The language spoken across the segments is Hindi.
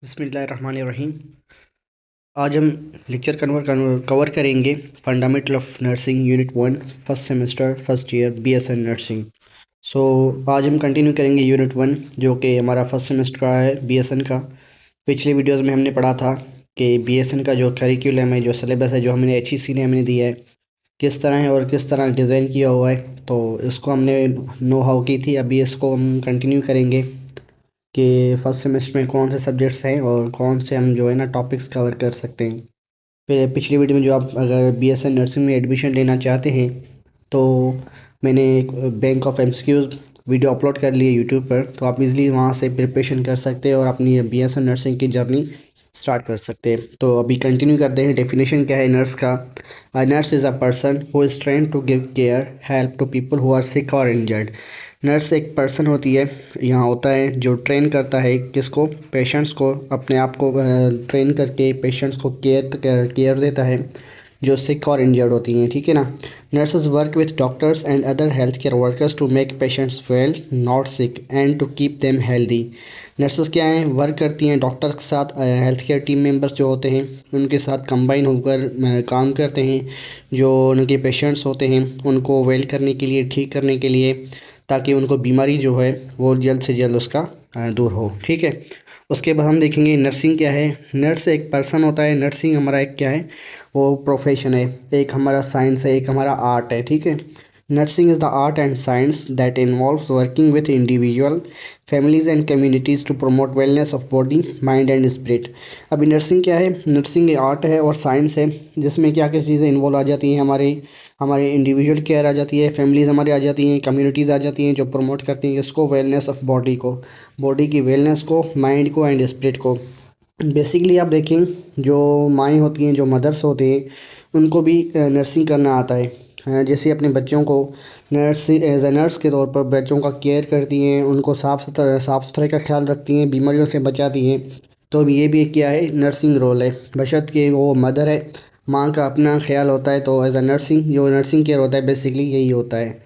बिस्मिल्लाहिर्रहमानिर्रहीम। आज हम लेक्चर कवर करेंगे fundamental of nursing unit 1 first semester first year BSN nursing. आज हम कंटिन्यू करेंगे यूनिट 1 जो कि हमारा फर्स्ट सेमेस्टर का है बीएसएन का। पिछले वीडियोस में हमने पढ़ा था कि बीएसएन का जो करिकुलम है, जो सिलेबस है, जो हमने एचईसी ने हमें दिया है, किस तरह है और किस तरह डिज़ाइन किया हुआ है। तो इसको हमने नो हाउ की थी। अभी इसको हम कंटिन्यू करेंगे कि फर्स्ट सेमेस्टर में कौन से सब्जेक्ट्स हैं और कौन से हम जो है ना टॉपिक्स कवर कर सकते हैं। पिछली वीडियो में जो आप अगर बीएसएन नर्सिंग में एडमिशन लेना चाहते हैं तो मैंने एक bank of MCQs video upload कर ली है यूट्यूब पर, तो आप इजीली वहाँ से प्रिपरेशन कर सकते हैं और अपनी बीएसएन नर्सिंग की जर्नी स्टार्ट कर सकते हैं। तो अभी कंटिन्यू करते हैं। डेफिनेशन क्या है नर्स का? Nurse is a person who is train to give care help to people who are sick और इंजर्ड। नर्स एक पर्सन होती है, यहाँ होता है, जो ट्रेन करता है किसको? पेशेंट्स को। अपने आप को ट्रेन करके पेशेंट्स को केयर देता है जो सिक और इंजर्ड होती हैं, ठीक है ना। Nurses work with doctors and other health care workers to make patients well not sick and to keep them healthy. Nurses क्या हैं? वर्क करती हैं डॉक्टर्स के साथ, हेल्थ केयर टीम मेंबर्स जो होते हैं उनके साथ कंबाइन होकर काम करते हैं। जो उनके पेशेंट्स होते हैं उनको वेल करने के लिए, ठीक करने के लिए, ताकि उनको बीमारी जो है वो जल्द से जल्द उसका दूर हो, ठीक है। उसके बाद हम देखेंगे नर्सिंग क्या है। नर्स एक पर्सन होता है। नर्सिंग हमारा एक क्या है? वो प्रोफेशन है, एक हमारा साइंस है, एक हमारा आर्ट है, ठीक है। Nursing is the art and science that involves working with individual families and communities to promote wellness of body mind and spirit. अभी नर्सिंग क्या है? नर्सिंग आर्ट है और साइंस है, जिसमें क्या क्या चीज़ें इन्वॉल्व आ जाती हैं? हमारे हमारे इंडिविजुअल केयर आ जाती है, फैमिलीज़ हमारी आ जाती हैं, कम्युनिटीज़ आ जाती हैं, जो प्रमोट करती हैं इसको, वेलनेस ऑफ बॉडी को, बॉडी की वेलनेस को, माइंड को एंड स्पिरिट को। बेसिकली आप देखें, जो माएँ होती हैं, जो मदर्स होते हैं, उनको भी नर्सिंग करना आता है। जैसे अपने बच्चों को नर्स एज ए नर्स के तौर पर बच्चों का केयर करती हैं, उनको साफ़ सुथरे का ख्याल रखती हैं, बीमारियों से बचाती हैं। तो अब ये भी क्या है? नर्सिंग रोल है, बशर्ते वो मदर है, माँ का अपना ख्याल होता है। तो एज अ नर्सिंग, जो नर्सिंग केयर होता है बेसिकली यही होता है।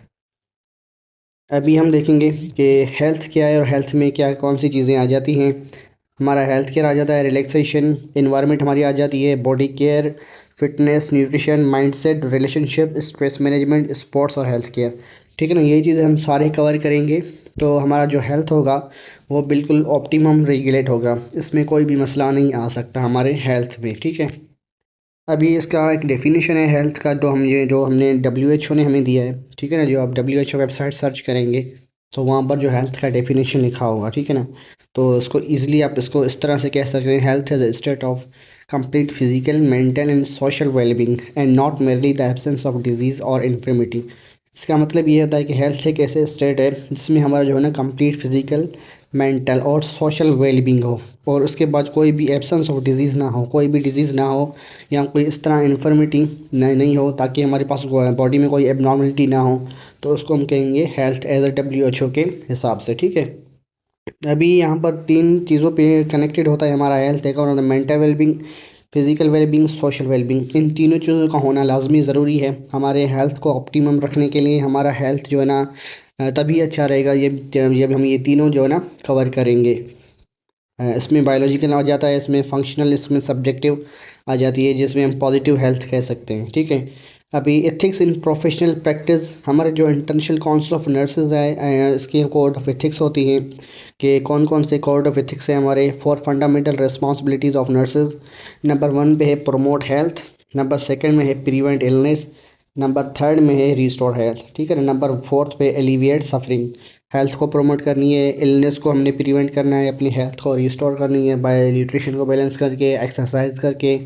अभी हम देखेंगे कि हेल्थ क्या है और हेल्थ में क्या कौन सी चीज़ें आ जाती हैं। हमारा हेल्थ केयर आ जाता है, रिलैक्सेशन इन्वायरमेंट हमारी आ जाती है, body care, fitness, nutrition, mindset, relationship, stress management, sports और हेल्थ केयर, ठीक है ना। यही चीज़ें हम सारे कवर करेंगे। तो हमारा जो हेल्थ होगा वो बिल्कुल ऑप्टिमम रेगुलेट होगा, इसमें कोई भी मसला नहीं आ सकता हमारे हेल्थ में, ठीक है। अभी इसका एक डेफिनेशन है हेल्थ का, जो हमने WHO ने हमें दिया है, ठीक है ना। जो आप WHO वेबसाइट सर्च करेंगे तो वहाँ पर जो हेल्थ का डेफिनेशन लिखा होगा, ठीक है ना। तो इसको ईज़िली आप इसको इस तरह से कह सकते हैं, health is a state of complete physical, mental and social wellbeing and not merely the absence of disease और इन्फर्मिटी। इसका मतलब ये होता है कि हेल्थ एक ऐसे स्टेट है जिसमें हमारा जो है ना कंप्लीट फिजिकल, मेंटल और सोशल वेलबींग हो, और उसके बाद कोई भी एब्सेंस ऑफ डिजीज़ ना हो, कोई भी डिजीज़ ना हो, या कोई इस तरह इन्फर्मिटी नहीं हो, ताकि हमारे पास बॉडी में कोई एबनॉर्मलिटी ना हो। तो उसको हम कहेंगे हेल्थ एज अ WHO के हिसाब से, ठीक है। अभी यहाँ पर तीन चीज़ों पे कनेक्टेड होता है हमारा हेल्थ। एक और mental wellbeing, physical wellbeing, social wellbeing. इन तीनों चीज़ों का होना लाजमी ज़रूरी है हमारे हेल्थ को ऑप्टिमम रखने के लिए। हमारा हेल्थ जो है ना तभी अच्छा रहेगा ये जब हम ये तीनों जो है ना कवर करेंगे। इसमें बायोलॉजिकल आ जाता है, इसमें फंक्शनल, इसमें सब्जेक्टिव आ जाती है, जिसमें हम पॉजिटिव हेल्थ कह सकते हैं, ठीक है। अभी एथिक्स इन प्रोफेशनल प्रैक्टिस, हमारे जो इंटरनेशनल काउंसिल ऑफ नर्सेज है इसके कोड ऑफ एथिक्स होती हैं कि कौन कौन से कोड ऑफ एथिक्स हैं हमारे for fundamental responsibilities of nurses. Number 1 पे है प्रमोट हेल्थ, नंबर 2 में है प्रिवेंट इलनेस, नंबर 3 में है रिस्टोर हेल्थ, ठीक है ना। नंबर 4 पे एलिविएट सफरिंग, हेल्थ को प्रमोट करनी है, इलनेस को हमने प्रिवेंट करना है, अपनी हेल्थ को रिस्टोर करनी है बाय न्यूट्रिशन को बैलेंस करके, एक्सरसाइज करके,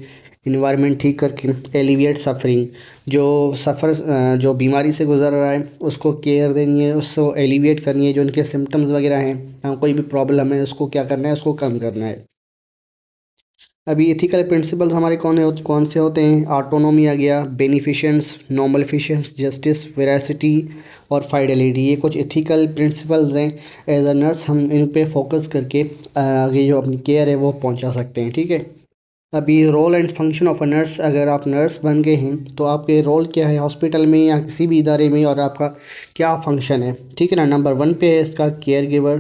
इन्वायरमेंट ठीक करके। एलिविएट सफरिंग, जो जो बीमारी से गुजर रहा है उसको केयर देनी है, उसको एलिविएट करनी है, जो उनके सिम्टम्स वगैरह हैं, कोई भी प्रॉब्लम है उसको क्या करना है, उसको कम करना है। अभी एथिकल प्रिंसिपल्स हमारे कौन से होते हैं? ऑटोनॉमी आ गया, बेनिफिशेंस, नॉर्मल एफिशिएंस, जस्टिस, वेरासिटी और फाइडेलिटी। ये कुछ एथिकल प्रिंसिपल्स हैं। एज अ नर्स हम इन पे फोकस करके आगे जो अपनी केयर है वो पहुंचा सकते हैं, ठीक है। अभी role and function of a nurse, अगर आप नर्स बन गए हैं तो आपके रोल क्या है हॉस्पिटल में या किसी भी इदारे में, और आपका क्या फंक्शन है, ठीक है ना। नंबर 1 पे है इसका केयर गिवर,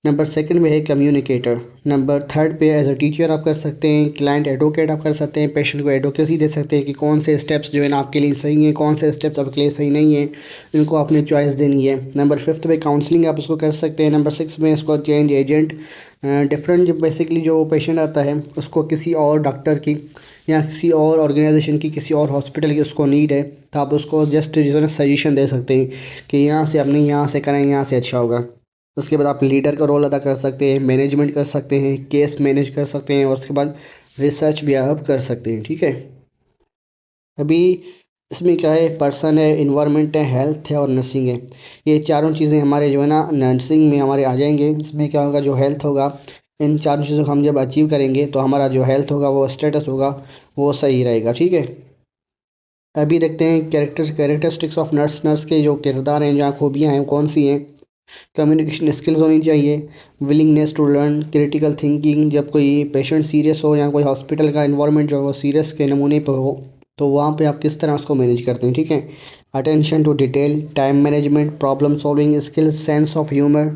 नंबर सेकंड में है कम्युनिकेटर। नंबर थर्ड पे एज अ टीचर आप कर सकते हैं, क्लाइंट एडवोकेट आप कर सकते हैं, पेशेंट को एडवोकेसी दे सकते हैं कि कौन से स्टेप्स जो है ना आपके लिए सही हैं, कौन से स्टेप्स आपके लिए सही नहीं है, इनको आपने चॉइस देनी है। नंबर फिफ्थ पे काउंसलिंग आप इसको कर सकते हैं। नंबर सिक्स में इसको चेंज एजेंट, डिफरेंट जो बेसिकली जो पेशेंट आता है उसको किसी और डॉक्टर की या किसी और ऑर्गेनाइजेशन की, किसी और हॉस्पिटल की उसको नीड है, तो आप उसको जस्ट जो है ना सजेशन दे सकते हैं कि यहाँ से अपने यहाँ से करें, यहाँ से अच्छा होगा। उसके बाद आप लीडर का रोल अदा कर सकते हैं, मैनेजमेंट कर सकते हैं, केस मैनेज कर सकते हैं, और उसके बाद रिसर्च भी आप कर सकते हैं। ठीक है, अभी इसमें क्या है, पर्सन है, इन्वायरमेंट है, हेल्थ है और नर्सिंग है। ये चारों चीज़ें हमारे जो है ना नर्सिंग में हमारे आ जाएंगे। इसमें क्या होगा, जो हेल्थ होगा, इन चारों चीज़ों को हम जब अचीव करेंगे तो हमारा जो हेल्थ होगा, वो स्टेटस होगा, वो सही रहेगा। ठीक है, अभी देखते हैं कैरेक्टरिस्टिक्स ऑफ नर्स। नर्स के जो किरदार हैं, जहाँ खूबियाँ हैं, वो कौन सी हैं। कम्युनिकेशन स्किल्स होनी चाहिए, willingness to learn, critical thinking, जब कोई पेशेंट सीरियस हो या कोई हॉस्पिटल का इन्वायरमेंट जो है वो सीरियस के नमूने पर हो, तो वहाँ पे आप किस तरह उसको मैनेज करते हैं। ठीक है, attention to detail, time management, problem solving skills, sense of humour,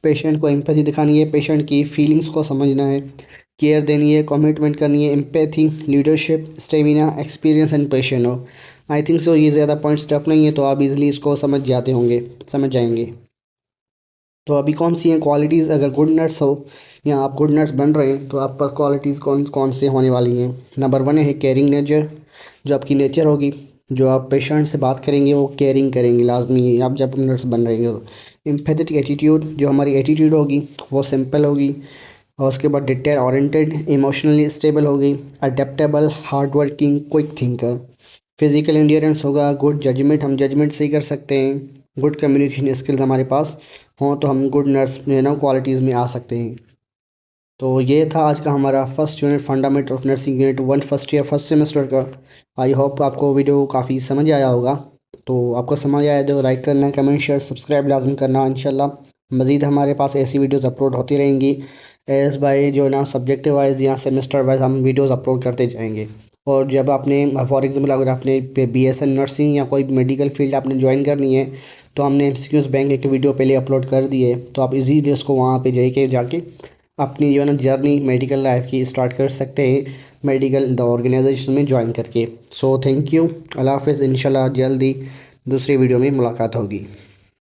patient को एम्पैथी दिखानी है, पेशेंट की फीलिंग्स को समझना है, केयर देनी है, कमिटमेंट करनी है, empathy, leadership, stamina, experience and patient हो। आई थिंक सो ये ज़्यादा पॉइंट्स टफ नहीं है, तो आप इजीली इसको समझ जाते होंगे, समझ जाएंगे। तो अभी कौन सी हैं क्वालिटीज़, अगर गुड नर्स हो या आप गुड नर्स बन रहे हैं तो आप पर क्वालिटीज़ कौन कौन से होने वाली हैं। नंबर वन है केयरिंग नेचर, जो आपकी नेचर होगी, जो आप पेशेंट से बात करेंगे वो केयरिंग करेंगे, लाजमी है आप जब नर्स बन रहे हैं। एम्पैथेटिक एटीट्यूड, जो हमारी एटीट्यूड होगी वो सिंपल होगी। और उसके बाद डिटेल ओरिएंटेड, इमोशनली स्टेबल होगी, adaptable, hard working, quick thinker. Physical endurance होगा, गुड जजमेंट, हम जजमेंट सही कर सकते हैं। गुड कम्युनिकेशन स्किल्स हमारे पास हों तो हम गुड नर्स में ना क्वालिटीज़ में आ सकते हैं। तो ये था आज का हमारा first unit, fundamental of nursing unit one, first year first semester का। आई होप आपको वीडियो काफ़ी समझ आया होगा। तो आपको समझ आया तो लाइक करना, कमेंट शेयर सब्सक्राइब लाजमी करना। इंशाल्लाह मज़ीद हमारे पास ऐसी वीडियोज़ अपलोड होती रहेंगी, एज बाय जो है ना सब्जेक्ट वाइज या सेमेस्टर वाइज हम वीडियोज़ अपलोड करते जाएंगे। और जब आपने फॉर एग्ज़ाम्पल अगर आपने BSN नर्सिंग या कोई मेडिकल फील्ड आपने ज्वाइन करनी है, तो हमने MCQs बैंक एक वीडियो पहले अपलोड कर दी है, तो आप इजीली उसको वहाँ पे जाके अपनी जो है ना जर्नी मेडिकल लाइफ की स्टार्ट कर सकते हैं, मेडिकल द ऑर्गेनाइजेशन में ज्वाइन करके। सो थैंक यू, अल्लाह हाफ़िज़, इंशाल्लाह जल्दी दूसरी वीडियो में मुलाकात होगी।